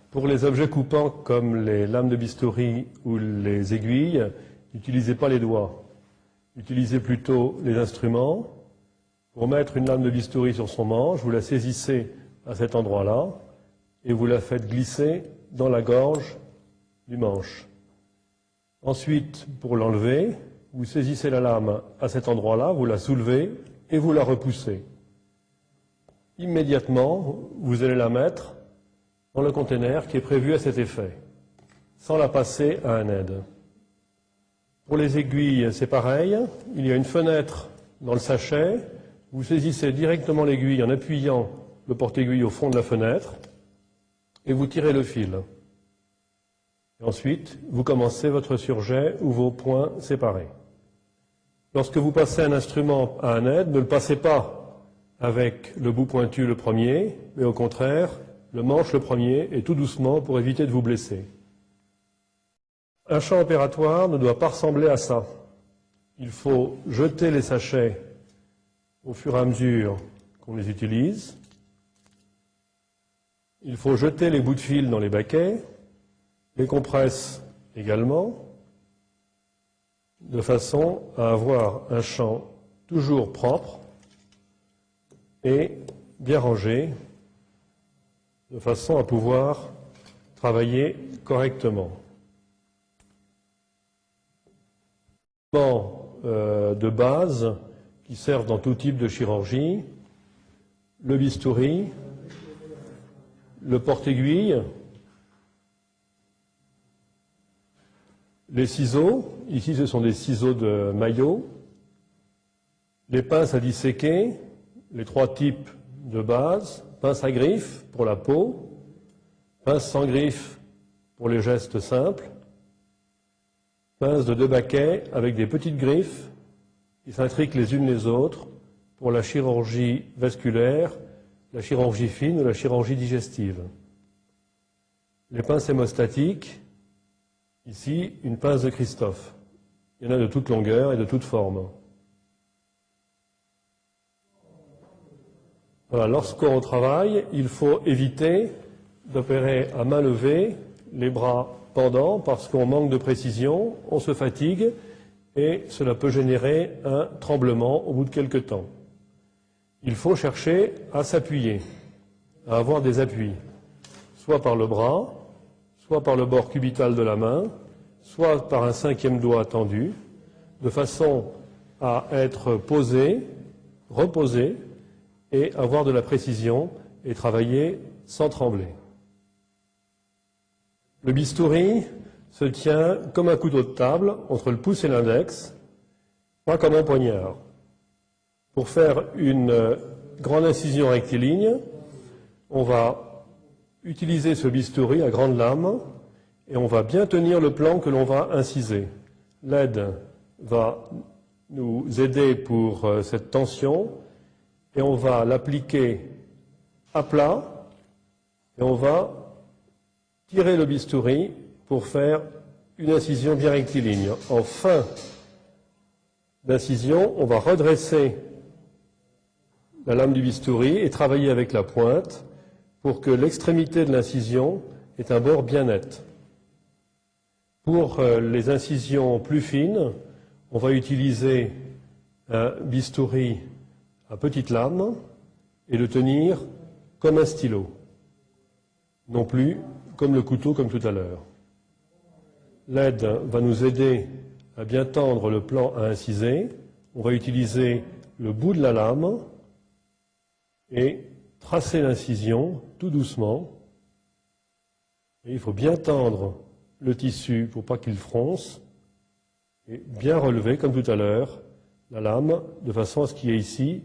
Pour les objets coupants comme les lames de bistouri ou les aiguilles, n'utilisez pas les doigts. Utilisez plutôt les instruments. Pour mettre une lame de bistouri sur son manche, vous la saisissez à cet endroit-là et vous la faites glisser dans la gorge du manche. Ensuite, pour l'enlever, vous saisissez la lame à cet endroit-là, vous la soulevez et vous la repoussez. Immédiatement, vous allez la mettre dans le conteneur qui est prévu à cet effet, sans la passer à un aide. Pour les aiguilles, c'est pareil. Il y a une fenêtre dans le sachet. Vous saisissez directement l'aiguille en appuyant le porte-aiguille au fond de la fenêtre et vous tirez le fil. Et ensuite, vous commencez votre surjet ou vos points séparés. Lorsque vous passez un instrument à un aide, ne le passez pas avec le bout pointu le premier, mais au contraire, le manche le premier et tout doucement pour éviter de vous blesser. Un champ opératoire ne doit pas ressembler à ça. Il faut jeter les sachets au fur et à mesure qu'on les utilise. Il faut jeter les bouts de fil dans les baquets, les compresses également, de façon à avoir un champ toujours propre et bien rangé, de façon à pouvoir travailler correctement. De base qui servent dans tout type de chirurgie, le bistouri, le porte-aiguille, les ciseaux, ici ce sont des ciseaux de maillot, les pinces à disséquer, les trois types de base, pince à griffe pour la peau, pince sans griffe pour les gestes simples, pince de 2 baquets avec des petites griffes qui s'intriquent les unes les autres pour la chirurgie vasculaire, la chirurgie fine ou la chirurgie digestive. Les pinces hémostatiques, ici une pince de Christophe. Il y en a de toute longueur et de toute forme. Voilà, lorsqu'on travaille, il faut éviter d'opérer à main levée, les bras pendants, parce qu'on manque de précision, on se fatigue et cela peut générer un tremblement au bout de quelques temps. Il faut chercher à s'appuyer, à avoir des appuis, soit par le bras, soit par le bord cubital de la main, soit par un 5e doigt tendu, de façon à être posé, reposé, et avoir de la précision et travailler sans trembler. Le bistouri se tient comme un couteau de table entre le pouce et l'index, pas comme un poignard. Pour faire une grande incision rectiligne, on va utiliser ce bistouri à grande lame et on va bien tenir le plan que l'on va inciser. L'aide va nous aider pour cette tension et on va l'appliquer à plat et on va tirer le bistouri pour faire une incision bien rectiligne. En fin d'incision, on va redresser la lame du bistouri et travailler avec la pointe pour que l'extrémité de l'incision ait un bord bien net. Pour les incisions plus fines, on va utiliser un bistouri à petite lame et le tenir comme un stylo, non plus comme le couteau comme tout à l'heure. L'aide va nous aider à bien tendre le plan à inciser. On va utiliser le bout de la lame et tracer l'incision tout doucement. Et il faut bien tendre le tissu pour pas qu'il fronce et bien relever, comme tout à l'heure, la lame de façon à ce qu'il y ait ici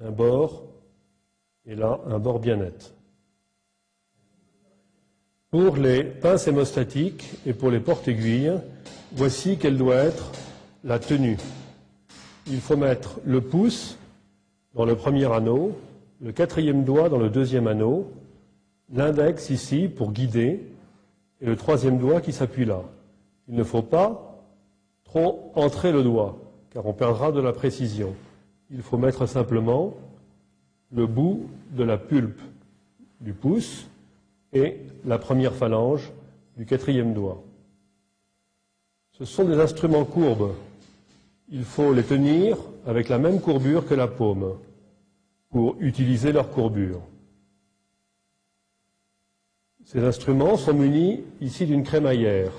un bord et là un bord bien net. Pour les pinces hémostatiques et pour les porte-aiguilles, voici quelle doit être la tenue. Il faut mettre le pouce dans le premier anneau, le 4e doigt dans le 2e anneau, l'index ici pour guider et le 3e doigt qui s'appuie là. Il ne faut pas trop entrer le doigt car on perdra de la précision. Il faut mettre simplement le bout de la pulpe du pouce et la première phalange du quatrième doigt. Ce sont des instruments courbes. Il faut les tenir avec la même courbure que la paume pour utiliser leur courbure. Ces instruments sont munis ici d'une crémaillère.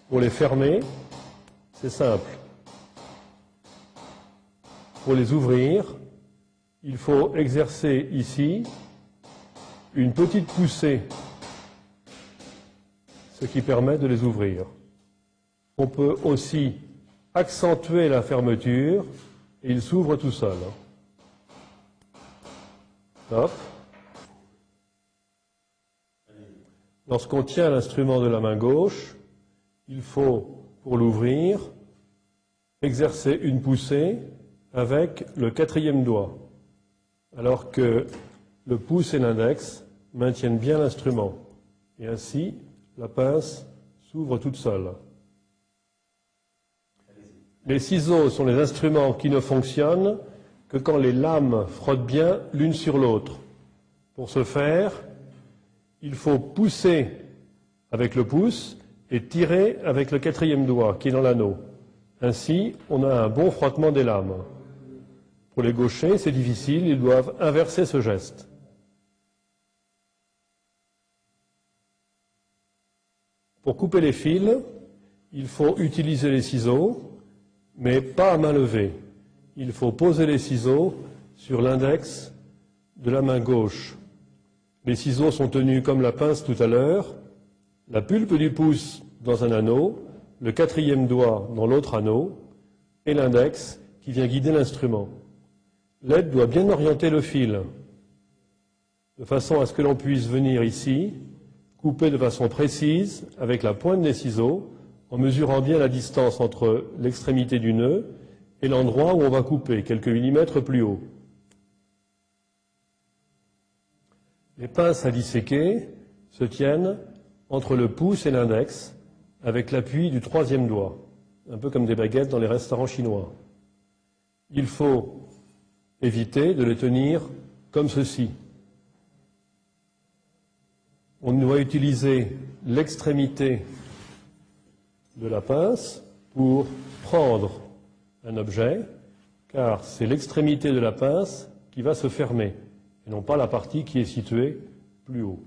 Pour les fermer, c'est simple. Pour les ouvrir, il faut exercer ici une petite poussée, ce qui permet de les ouvrir. On peut aussi accentuer la fermeture et il s'ouvre tout seul. Hop. Lorsqu'on tient l'instrument de la main gauche, il faut, pour l'ouvrir, exercer une poussée avec le quatrième doigt, alors que le pouce et l'index maintiennent bien l'instrument. Et ainsi, la pince s'ouvre toute seule. Les ciseaux sont les instruments qui ne fonctionnent que quand les lames frottent bien l'une sur l'autre. Pour ce faire, il faut pousser avec le pouce et tirer avec le quatrième doigt qui est dans l'anneau. Ainsi, on a un bon frottement des lames. Pour les gauchers, c'est difficile, ils doivent inverser ce geste. Pour couper les fils, il faut utiliser les ciseaux, mais pas à main levée. Il faut poser les ciseaux sur l'index de la main gauche. Les ciseaux sont tenus comme la pince tout à l'heure, la pulpe du pouce dans un anneau, le quatrième doigt dans l'autre anneau, et l'index qui vient guider l'instrument. L'aide doit bien orienter le fil, de façon à ce que l'on puisse venir ici, couper de façon précise avec la pointe des ciseaux, en mesurant bien la distance entre l'extrémité du nœud et l'endroit où on va couper, quelques millimètres plus haut. Les pinces à disséquer se tiennent entre le pouce et l'index, avec l'appui du troisième doigt, un peu comme des baguettes dans les restaurants chinois. Il faut éviter de les tenir comme ceci. On doit utiliser l'extrémité de la pince pour prendre un objet, car c'est l'extrémité de la pince qui va se fermer, et non pas la partie qui est située plus haut.